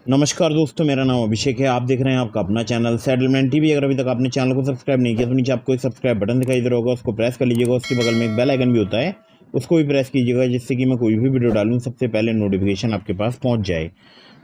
नमस्कार दोस्तों, मेरा नाम अभिषेक है। आप देख रहे हैं आपका अपना चैनल सेटलमेंट टीवी। अगर अभी तक आपने चैनल को सब्सक्राइब नहीं किया तो नीचे आपको एक सब्सक्राइब बटन दिखाई दे रहा होगा, उसको प्रेस कर लीजिएगा। उसके बगल में एक बेल आइकन भी होता है, उसको भी प्रेस कीजिएगा, जिससे कि मैं कोई भी वीडियो डालूँ सबसे पहले नोटिफिकेशन आपके पास पहुँच जाए।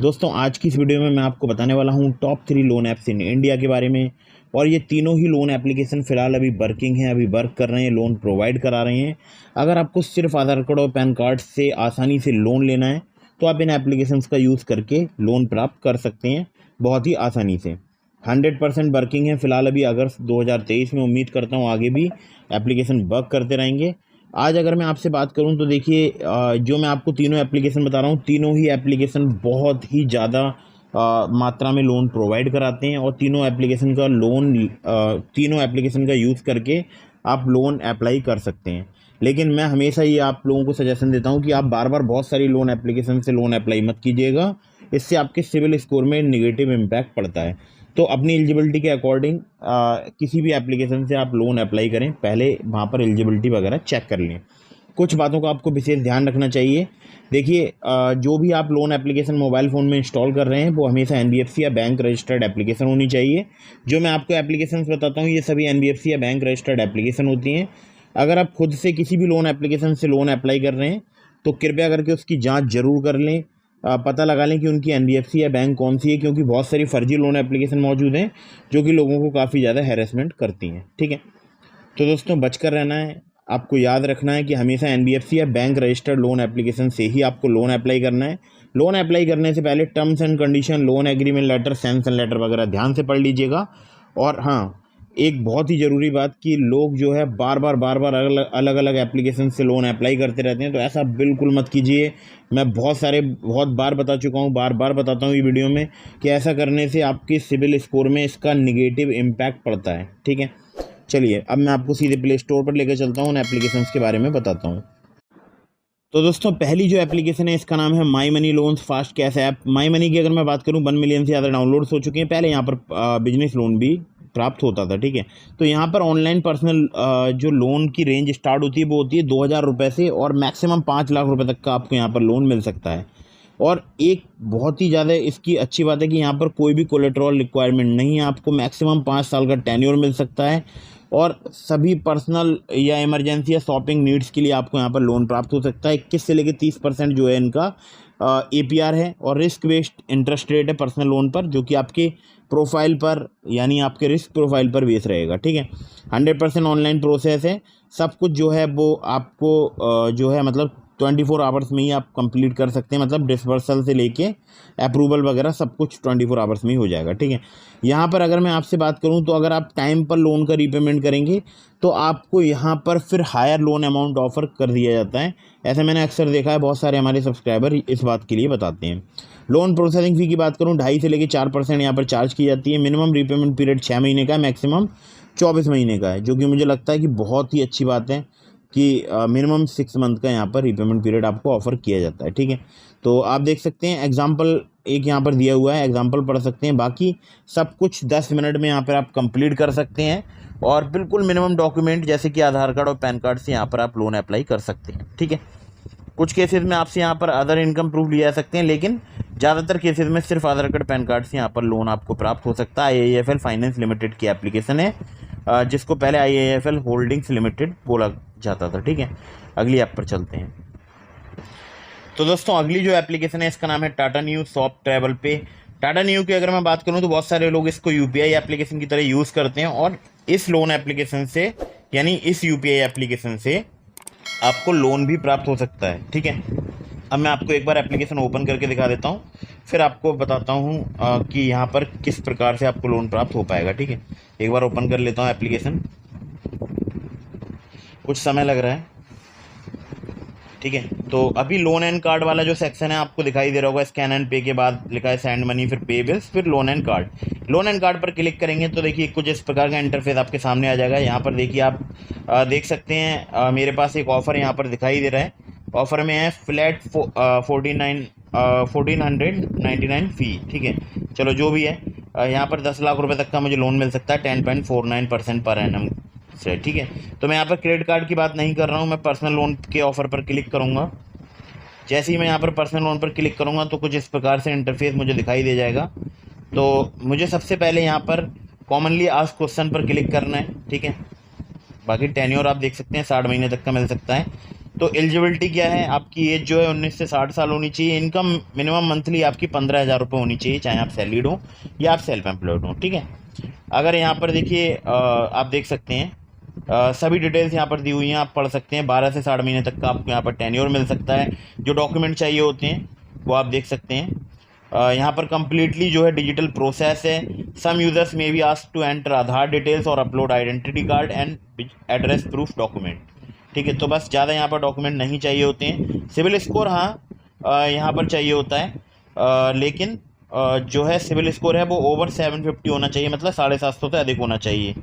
दोस्तों, आज की इस वीडियो में मैं आपको बताने वाला हूँ top 3 loan apps in India के बारे में। और ये तीनों ही लोन एप्लीकेशन फ़िलहाल अभी वर्किंग हैं, अभी वर्क कर रहे हैं, लोन प्रोवाइड करा रहे हैं। अगर आपको सिर्फ आधार कार्ड और पैन कार्ड से आसानी से लोन लेना है तो आप इन एप्लीकेशंस का यूज़ करके लोन प्राप्त कर सकते हैं बहुत ही आसानी से। 100% वर्किंग है फ़िलहाल अभी अगस्त 2023 में। उम्मीद करता हूँ आगे भी एप्लीकेशन वर्क करते रहेंगे। आज अगर मैं आपसे बात करूँ तो देखिए, जो मैं आपको तीनों एप्लीकेशन बता रहा हूँ, तीनों ही एप्लीकेशन बहुत ही ज़्यादा मात्रा में लोन प्रोवाइड कराते हैं। और तीनों एप्लीकेशन का यूज़ करके आप लोन अप्लाई कर सकते हैं। लेकिन मैं हमेशा ये आप लोगों को सजेशन देता हूँ कि आप बार बार बहुत सारी लोन एप्लीकेशन से लोन अप्लाई मत कीजिएगा, इससे आपके सिविल स्कोर में नेगेटिव इम्पैक्ट पड़ता है। तो अपनी एलिजिबिलिटी के अकॉर्डिंग किसी भी एप्लीकेशन से आप लोन अप्लाई करें, पहले वहाँ पर एलिजिबिलिटी वगैरह चेक कर लें। कुछ बातों का आपको विशेष ध्यान रखना चाहिए। देखिए, जो भी आप लोन एप्लीकेशन मोबाइल फ़ोन में इंस्टॉल कर रहे हैं वो हमेशा एनबीएफसी या बैंक रजिस्टर्ड एप्लीकेशन होनी चाहिए। जो मैं आपको एप्लीकेशंस बताता हूँ ये सभी एनबीएफसी या बैंक रजिस्टर्ड एप्लीकेशन होती हैं। अगर आप खुद से किसी भी लोन एप्लीकेशन से लोन अप्लाई कर रहे हैं तो कृपया करके उसकी जांच ज़रूर कर लें। पता लगा लें कि उनकी एनबीएफसी या बैंक कौन सी है, क्योंकि बहुत सारी फर्जी लोन एप्लीकेशन मौजूद हैं जो कि लोगों को काफ़ी ज़्यादा हैरेसमेंट करती हैं। ठीक है, तो दोस्तों बचकर रहना है। आपको याद रखना है कि हमेशा एनबीएफसी या बैंक रजिस्टर्ड लोन एप्लीकेशन से ही आपको लोन अप्लाई करना है। लोन अप्लाई करने से पहले terms and condition, loan agreement letter, sanction letter वगैरह ध्यान से पढ़ लीजिएगा। और हाँ, एक बहुत ही ज़रूरी बात कि लोग जो है बार बार अलग अलग एप्लीकेशन से लोन अप्लाई करते रहते हैं, तो ऐसा बिल्कुल मत कीजिए। मैं बहुत बार बता चुका हूँ, बार बार बताता हूँ ये वीडियो में कि ऐसा करने से आपके सिविल स्कोर में इसका निगेटिव इम्पैक्ट पड़ता है। ठीक है, चलिए अब मैं आपको सीधे प्ले स्टोर पर लेकर चलता हूँ, उन एप्लीकेशंस के बारे में बताता हूँ। तो दोस्तों, पहली जो एप्लीकेशन है इसका नाम है my money loans fast cash app. My money की अगर मैं बात करूँ 1 मिलियन से ज़्यादा डाउनलोड्स हो चुके हैं। पहले यहाँ पर बिजनेस लोन भी प्राप्त होता था। ठीक है, तो यहाँ पर ऑनलाइन पर्सनल जो लोन की रेंज स्टार्ट होती है वो होती है 2,000 रुपये से, और मैक्सिमम 5 लाख रुपए तक का आपको यहाँ पर लोन मिल सकता है। और एक बहुत ही ज़्यादा इसकी अच्छी बात है कि यहाँ पर कोई भी कोलेट्रॉल रिक्वायरमेंट नहीं है। आपको मैक्सिमम 5 साल का टेन्योर मिल सकता है, और सभी पर्सनल या इमरजेंसी या शॉपिंग नीड्स के लिए आपको यहाँ पर लोन प्राप्त हो सकता है। 21 से लेकर 30% जो है इनका एपीआर है, और रिस्क बेस्ड इंटरेस्ट रेट है पर्सनल लोन पर, जो कि आपके प्रोफाइल पर यानी आपके रिस्क प्रोफाइल पर बेस रहेगा। ठीक है, 100% ऑनलाइन प्रोसेस है। सब कुछ जो है वो आपको जो है मतलब 24 आवर्स में ही आप कंप्लीट कर सकते हैं। मतलब डिसबर्सल से लेके अप्रूवल वगैरह सब कुछ 24 आवर्स में ही हो जाएगा। ठीक है, यहाँ पर अगर मैं आपसे बात करूँ तो अगर आप टाइम पर लोन का रीपेमेंट करेंगे तो आपको यहाँ पर फिर हायर लोन अमाउंट ऑफर कर दिया जाता है। ऐसा मैंने अक्सर देखा है, बहुत सारे हमारे सब्सक्राइबर इस बात के लिए बताते हैं। लोन प्रोसेसिंग फ़ी की बात करूँ 2.5 से लेकर 4% यहाँ पर चार्ज की जाती है। मिनिमम रीपेमेंट पीरियड 6 महीने का है, मैक्सिमम 24 महीने का है, जो कि मुझे लगता है कि बहुत ही अच्छी बात है कि मिनिमम 6 मंथ का यहाँ पर रीपेमेंट पीरियड आपको ऑफ़र किया जाता है। ठीक है, तो आप देख सकते हैं एग्जांपल एक यहाँ पर दिया हुआ है, एग्जांपल पढ़ सकते हैं। बाकी सब कुछ 10 मिनट में यहाँ पर आप कंप्लीट कर सकते हैं, और बिल्कुल मिनिमम डॉक्यूमेंट जैसे कि आधार कार्ड और पैन कार्ड से यहाँ पर आप लोन अप्लाई कर सकते हैं। ठीक है, कुछ केसेस में आपसे यहाँ पर अदर इनकम प्रूफ लिया जा सकते हैं, लेकिन ज़्यादातर केसेस में सिर्फ आधार कार्ड पैन कार्ड से यहाँ पर लोन आपको प्राप्त हो सकता है। IIFL फाइनेंस लिमिटेड की एप्लीकेशन है, जिसको पहले IIFL होल्डिंग्स लिमिटेड बोला जाता था। ठीक है, अगली ऐप पर चलते हैं। तो दोस्तों, अगली जो एप्लीकेशन है इसका नाम है टाटा न्यू शॉप ट्रैवल पे। टाटा न्यू की अगर मैं बात करूं तो बहुत सारे लोग इसको यूपीआई एप्लीकेशन की तरह यूज़ करते हैं, और इस लोन एप्लीकेशन से यानी इस यूपीआई एप्लीकेशन से आपको लोन भी प्राप्त हो सकता है। ठीक है, अब मैं आपको एक बार एप्लीकेशन ओपन करके दिखा देता हूँ, फिर आपको बताता हूँ कि यहाँ पर किस प्रकार से आपको लोन प्राप्त हो पाएगा। ठीक है, एक बार ओपन कर लेता हूँ एप्लीकेशन, कुछ समय लग रहा है। ठीक है, तो अभी लोन एंड कार्ड वाला जो सेक्शन है आपको दिखाई दे रहा होगा। स्कैन एंड पे के बाद लिखा है सेंड मनी, फिर पे बिल्स, फिर loan and card. Loan and card पर क्लिक करेंगे तो देखिए कुछ इस प्रकार का इंटरफेस आपके सामने आ जाएगा। यहाँ पर देखिए आप देख सकते हैं मेरे पास एक ऑफ़र यहाँ पर दिखाई दे रहा है। ऑफ़र में है फ्लैट 1499 फ़ी। ठीक है, चलो जो भी है, यहाँ पर 10 लाख रुपए तक का मुझे लोन मिल सकता है 10.49% पर एनम से। ठीक है, तो मैं यहाँ पर क्रेडिट कार्ड की बात नहीं कर रहा हूँ, मैं पर्सनल लोन के ऑफ़र पर क्लिक करूँगा। जैसे ही मैं यहाँ पर पर्सनल लोन पर क्लिक करूँगा तो कुछ इस प्रकार से इंटरफेस मुझे दिखाई दे जाएगा। तो मुझे सबसे पहले यहाँ पर कॉमनली आस्क्ड क्वेश्चन पर क्लिक करना है, ठीक है। बाकी टेन्योर आप देख सकते हैं 60 महीने तक का मिल सकता है। तो एलिजिबिलिटी क्या है, आपकी एज जो है 19 से 60 साल होनी चाहिए। इनकम मिनिमम मंथली आपकी 15,000 रुपये होनी चाहिए, चाहे आप सैलरीड हो या आप सेल्फ एम्प्लॉयड हो, ठीक है। अगर यहाँ पर देखिए आप देख सकते हैं सभी डिटेल्स यहाँ पर दी हुई हैं, आप पढ़ सकते हैं। 12 से 60 महीने तक का आपको यहाँ पर टेन्योर मिल सकता है। जो डॉक्यूमेंट चाहिए होते हैं वो आप देख सकते हैं। यहाँ पर कम्प्लीटली जो है डिजिटल प्रोसेस है। Some users may be asked to enter Aadhaar details और upload identity card and address proof document, ठीक है। तो बस ज़्यादा यहाँ पर डॉक्यूमेंट नहीं चाहिए होते हैं। सिविल स्कोर हाँ यहाँ पर चाहिए होता है, लेकिन जो है सिविल स्कोर है वो ओवर 750 होना चाहिए, मतलब 750 से अधिक होना चाहिए।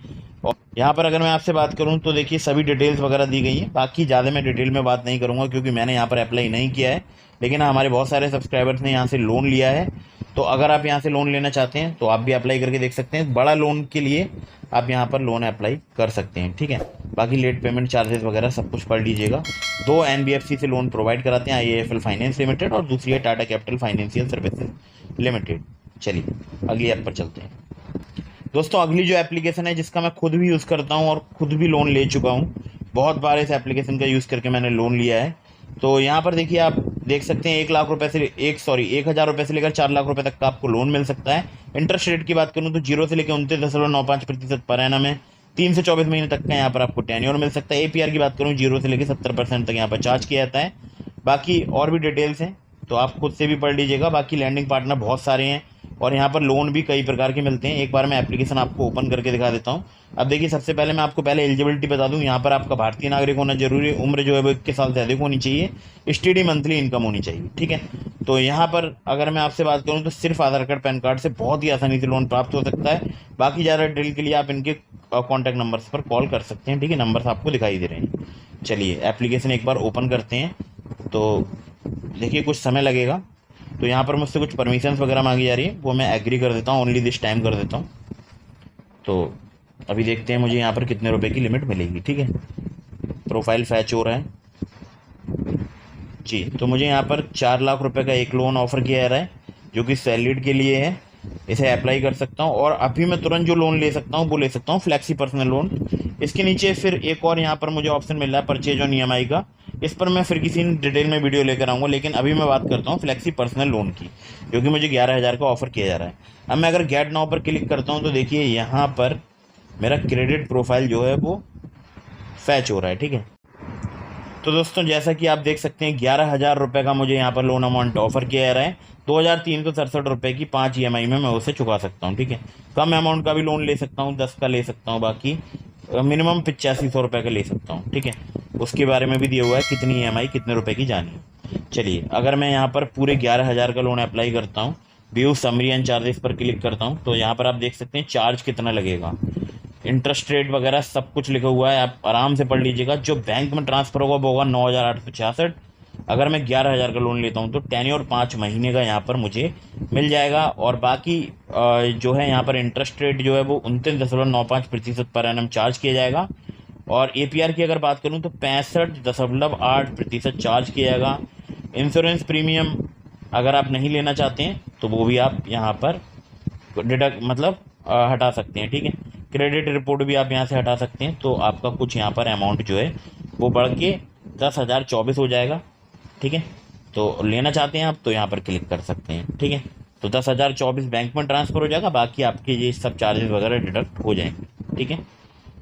और यहाँ पर अगर मैं आपसे बात करूँ तो देखिए सभी डिटेल्स वगैरह दी गई हैं। बाकी ज़्यादा मैं डिटेल में बात नहीं करूँगा क्योंकि मैंने यहाँ पर अप्लाई नहीं किया है, लेकिन हमारे बहुत सारे सब्सक्राइबर्स ने यहाँ से लोन लिया है। तो अगर आप यहाँ से लोन लेना चाहते हैं तो आप भी अप्लाई करके देख सकते हैं। बड़ा लोन के लिए आप यहाँ पर लोन अप्लाई कर सकते हैं, ठीक है। बाकी लेट पेमेंट चार्जेस वगैरह सब कुछ पढ़ लीजिएगा। 2 NBFC से लोन प्रोवाइड कराते हैं, IIFL फाइनेंस लिमिटेड और दूसरी है Tata capital financial services limited. चलिए अगली ऐप पर चलते हैं। दोस्तों अगली जो एप्लीकेशन है जिसका मैं खुद भी यूज़ करता हूँ और खुद भी लोन ले चुका हूँ, बहुत बार इस एप्लीकेशन का यूज़ करके मैंने लोन लिया है। तो यहाँ पर देखिए आप देख सकते हैं 1 लाख रुपए से 1,000 रुपये से लेकर 4 लाख रुपए तक का आपको लोन मिल सकता है। इंटरेस्ट रेट की बात करूँ तो 0 से लेकर 29.95% पर एनम है। 3 से 24 महीने तक का यहाँ पर आपको टेन्योर मिल सकता है। APR की बात करूँ 0 से लेकर 70% तक यहाँ पर चार्ज किया जाता है। बाकी और भी डिटेल्स हैं तो आप खुद से भी पढ़ लीजिएगा। बाकी लैंडिंग पार्टनर बहुत सारे हैं और यहाँ पर लोन भी कई प्रकार के मिलते हैं। एक बार मैं एप्लीकेशन आपको ओपन करके दिखा देता हूँ। अब देखिए सबसे पहले मैं आपको पहले एलिजिबिलिटी बता दूँ। यहाँ पर आपका भारतीय नागरिक होना जरूरी है, उम्र जो है वो 21 साल से अधिक होनी चाहिए, स्टडी मंथली इनकम होनी चाहिए, ठीक है। तो यहाँ पर अगर मैं आपसे बात करूँ तो सिर्फ आधार कार्ड पैन कार्ड से बहुत ही आसानी से लोन प्राप्त हो सकता है। बाकी ज़्यादा डिटेल के लिए आप इनके कॉन्टैक्ट नंबर्स पर कॉल कर सकते हैं, ठीक है। नंबर्स आपको दिखाई दे रहे हैं। चलिए एप्लीकेशन एक बार ओपन करते हैं। तो देखिए कुछ समय लगेगा। तो यहाँ पर मुझसे कुछ परमिशंस वगैरह मांगी जा रही है, वो मैं एग्री कर देता हूँ, ओनली दिस टाइम कर देता हूँ। तो अभी देखते हैं मुझे यहाँ पर कितने रुपए की लिमिट मिलेगी, ठीक है। प्रोफाइल फैच हो रहा है जी। तो मुझे यहाँ पर 4 लाख रुपए का एक लोन ऑफर किया जा रहा है जो कि सैलरीड के लिए है। इसे अप्लाई कर सकता हूँ और अभी मैं तुरंत जो लोन ले सकता हूँ वो ले सकता हूँ, फ्लैक्सी पर्सनल लोन। इसके नीचे फिर एक और यहाँ पर मुझे ऑप्शन मिल रहा है परचेज ऑन EMI का। इस पर मैं फिर किसी डिटेल में वीडियो लेकर आऊँगा, लेकिन अभी मैं बात करता हूँ फ्लैक्सी पर्सनल लोन की, जो कि मुझे 11,000 का ऑफर किया जा रहा है। अब मैं अगर गेट नाउ पर क्लिक करता हूँ तो देखिए यहाँ पर मेरा क्रेडिट प्रोफाइल जो है वो फैच हो रहा है, ठीक है। तो दोस्तों जैसा कि आप देख सकते हैं 11,000 रुपये का मुझे यहाँ पर लोन अमाउंट ऑफर किया जा रहा है। 2,367 रुपये की 5 EMI में मैं उसे चुका सकता हूँ, ठीक है। कम अमाउंट का भी लोन ले सकता हूँ, 10 का ले सकता हूँ, बाकी मिनिमम 8500 रुपये का ले सकता हूँ, ठीक है। उसके बारे में भी दिया हुआ है कितनी EMI कितने रुपए की जानी है। चलिए अगर मैं यहाँ पर पूरे 11,000 का लोन अप्लाई करता हूँ, व्यू समरी एंड चार्जेस पर क्लिक करता हूँ, तो यहाँ पर आप देख सकते हैं चार्ज कितना लगेगा, इंटरेस्ट रेट वगैरह सब कुछ लिखा हुआ है, आप आराम से पढ़ लीजिएगा। जो बैंक में ट्रांसफ़र होगा वो होगा 9,866। अगर मैं 11,000 का लोन लेता हूँ तो टेन्योर 5 महीने का यहाँ पर मुझे मिल जाएगा। और बाकी जो है यहाँ पर इंटरेस्ट रेट जो है वो 29.95% पर एनम चार्ज किया जाएगा। और APR की अगर बात करूँ तो 65.8% चार्ज किया जाएगा। इंश्योरेंस प्रीमियम अगर आप नहीं लेना चाहते हैं तो वो भी आप यहाँ पर डिडक्ट मतलब हटा सकते हैं, ठीक है। क्रेडिट रिपोर्ट भी आप यहाँ से हटा सकते हैं। तो आपका कुछ यहाँ पर अमाउंट जो है वो बढ़ के 10,024 हो जाएगा, ठीक है। तो लेना चाहते हैं आप तो यहाँ पर क्लिक कर सकते हैं, ठीक है। तो 10,024 बैंक में ट्रांसफ़र हो जाएगा, बाकी आपके ये सब चार्जेस वगैरह डिडक्ट हो जाएंगे, ठीक है।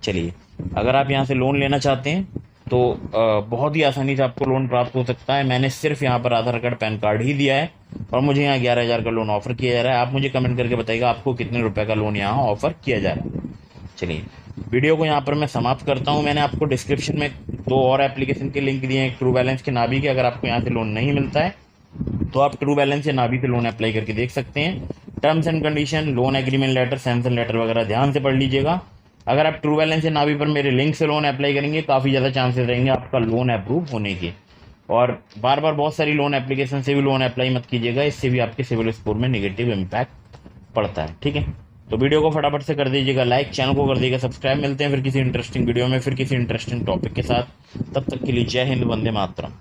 चलिए अगर आप यहाँ से लोन लेना चाहते हैं तो बहुत ही आसानी से आपको लोन प्राप्त हो सकता है। मैंने सिर्फ यहाँ पर आधार कार्ड पैन कार्ड ही दिया है और मुझे यहाँ 11,000 का लोन ऑफर किया जा रहा है। आप मुझे कमेंट करके बताइएगा आपको कितने रुपए का लोन यहाँ ऑफर किया जा रहा है। चलिए वीडियो को यहाँ पर मैं समाप्त करता हूँ। मैंने आपको डिस्क्रिप्शन में 2 और एप्लीकेशन के लिंक दिए हैं, ट्रू बैलेंस के नाभी के। अगर आपको यहाँ से लोन नहीं मिलता है तो आप ट्रू बैलेंस या नाभी से लोन अप्लाई करके देख सकते हैं। Terms and condition, loan agreement letter, sanction letter वगैरह ध्यान से पढ़ लीजिएगा। अगर आप ट्रू बैलेंस या नाभी पर मेरे लिंक से लोन अप्लाई करेंगे काफ़ी ज़्यादा चांसेस रहेंगे आपका लोन अप्रूव होने के। और बार बार बहुत सारी लोन एप्लीकेशन से भी लोन अप्लाई मत कीजिएगा, इससे भी आपके सिविल स्कोर में नेगेटिव इम्पैक्ट पड़ता है, ठीक है। तो वीडियो को फटाफट से कर दीजिएगा लाइक, चैनल को कर दीजिएगा सब्सक्राइब। मिलते हैं फिर किसी इंटरेस्टिंग वीडियो में, फिर किसी इंटरेस्टिंग टॉपिक के साथ। तब तक के लिए जय हिंद, वंदे मातरम।